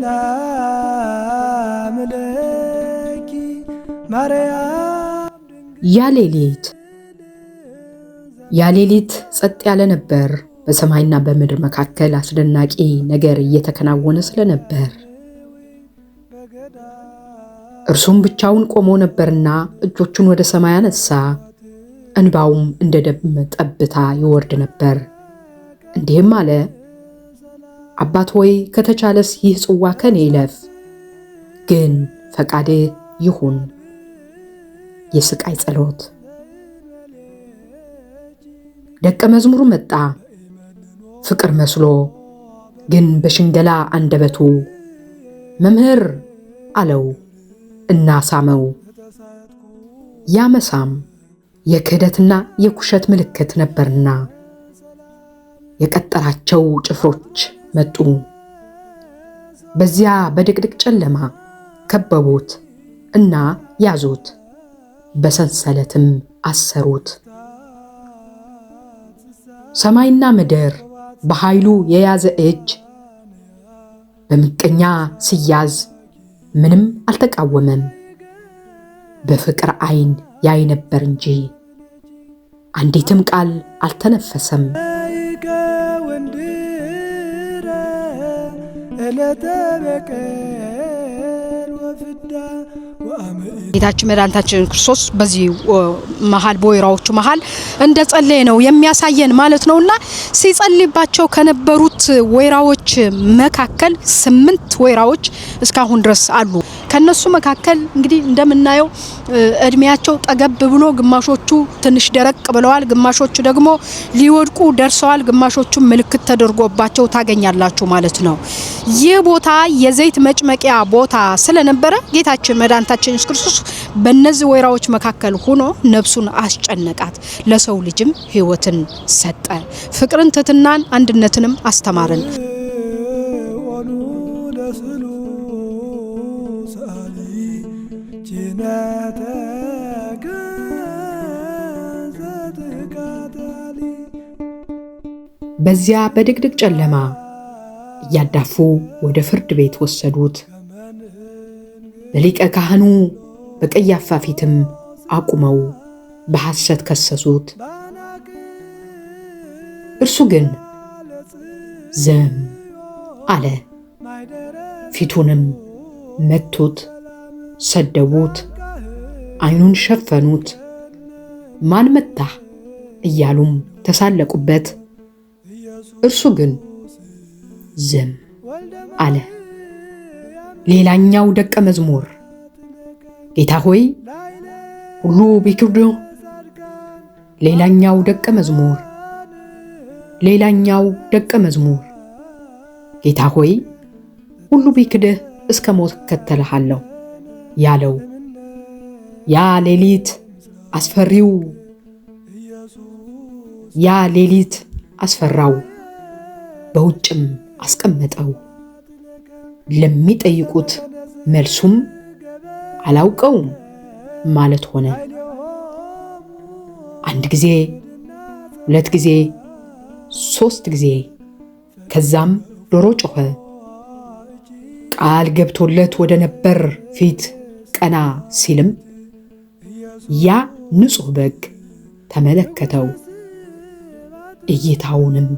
ሰላም ለኪ ማርያም ያ ሌሊት ጸጥ ያለ ነበር። በሰማይና በምድር መካከል አስደናቂ ነገር እየተከናወነ ስለነበር እርሱም ብቻውን ቆሞ ነበርና እጆቹን ወደ ሰማይ አነሳ። እንባውም እንደ ደም ጠብታ ይወርድ ነበር። እንዲህም አለ፣ አባት ሆይ ከተቻለስ ይህ ጽዋ ከኔ ይለፍ፣ ግን ፈቃድህ ይሁን። የስቃይ ጸሎት። ደቀ መዝሙሩ መጣ፣ ፍቅር መስሎ ግን በሽንገላ አንደበቱ መምህር አለው እና ሳመው። ያ መሳም የክህደትና የኩሸት ምልክት ነበርና የቀጠራቸው ጭፍሮች መጡ። በዚያ በድቅድቅ ጨለማ ከበቡት እና ያዙት፣ በሰንሰለትም አሰሩት። ሰማይና ምድር በኃይሉ የያዘ እጅ በምቀኛ ሲያዝ ምንም አልተቃወመም። በፍቅር ዓይን ያይ ነበር እንጂ አንዲትም ቃል አልተነፈሰም። ጌታችን መድኃኒታችን ክርስቶስ በዚህ መሃል በወይራዎቹ መሃል እንደ ጸለየ ነው የሚያሳየን ማለት ነውና ሲጸልይባቸው ከነበሩት ወይራዎች መካከል 8 ወይራዎች እስካሁን ድረስ አሉ። ከነሱ መካከል እንግዲህ እንደምናየው እድሜያቸው ጠገብ ብሎ ግማሾቹ ትንሽ ደረቅ ብለዋል፣ ግማሾቹ ደግሞ ሊወድቁ ደርሰዋል፣ ግማሾቹ ምልክት ተደርጎባቸው ታገኛላችሁ ማለት ነው። ይህ ቦታ የዘይት መጭመቂያ ቦታ ስለነበረ ጌታችን መድኃኒታችን ኢየሱስ ክርስቶስ በእነዚህ ወይራዎች መካከል ሆኖ ነፍሱን አስጨነቃት፣ ለሰው ልጅም ሕይወትን ሰጠ። ፍቅርን፣ ትሕትናን፣ አንድነትንም አስተማረን። በዚያ በድቅድቅ ጨለማ እያዳፉ ወደ ፍርድ ቤት ወሰዱት። በሊቀ ካህኑ በቀያፋ ፊትም አቁመው በሐሰት ከሰሱት። እርሱ ግን ዝም አለ። ፊቱንም መቱት፣ ሰደቡት፣ ዓይኑን ሸፈኑት። ማን መታህ እያሉም ተሳለቁበት። እርሱ ግን ዝም አለ። ሌላኛው ደቀ መዝሙር ጌታ ሆይ ሁሉ ቢክዱህ፣ ሌላኛው ደቀ መዝሙር ጌታ ሆይ ሁሉ ቢክድህ እስከ ሞት እከተልሃለሁ ያለው ያ ሌሊት አስፈራው። በውጭም አስቀመጠው። ለሚጠይቁት መልሱም አላውቀውም ማለት ሆነ። 1 ጊዜ፣ 2 ጊዜ፣ 3 ጊዜ። ከዛም ዶሮ ጮኸ። ቃል ገብቶለት ወደ ነበር ፊት ቀና ሲልም ያ ንጹሕ በግ ተመለከተው። እይታውንም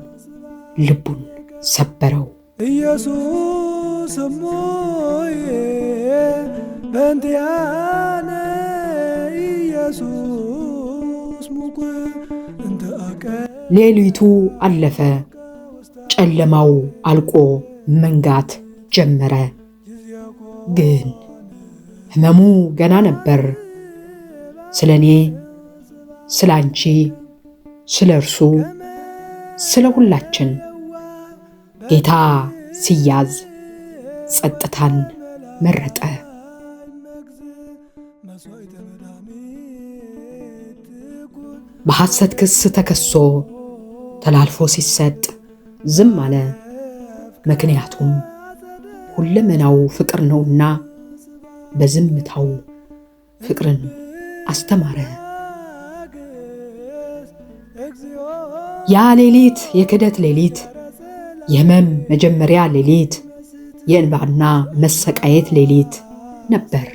ልቡን ሰበረው። ኢየሱስ ሞይ በእንቲአነ ኢየሱስ ሙቅ እንተ አቀ። ሌሊቱ አለፈ፣ ጨለማው አልቆ መንጋት ጀመረ። ግን ሕመሙ ገና ነበር። ስለኔ፣ ስላንቺ፣ ስለ እርሱ፣ ስለ ሁላችን ጌታ ሲያዝ ጸጥታን መረጠ። በሐሰት ክስ ተከሶ ተላልፎ ሲሰጥ ዝም አለ። ምክንያቱም ሁለመናው ፍቅር ነውና በዝምታው ፍቅርን አስተማረ። ያ ሌሊት የክህደት ሌሊት፣ የሕመም መጀመሪያ ሌሊት፣ የእንባና መሰቃየት ሌሊት ነበር።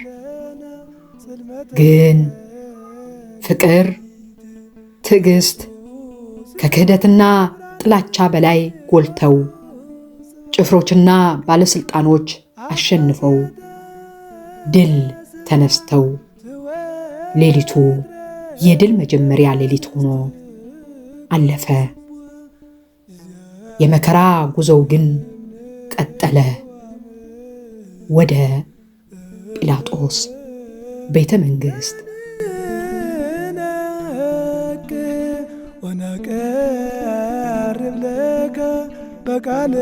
ግን ፍቅር፣ ትዕግስት ከክህደትና ጥላቻ በላይ ጎልተው ጭፍሮችና ባለስልጣኖች አሸንፈው ድል ተነስተው ሌሊቱ የድል መጀመሪያ ሌሊት ሆኖ አለፈ። የመከራ ጉዞው ግን ቀጠለ። ወደ ጲላጦስ ቤተ መንግሥት ወነቀርብ ለከ በቃል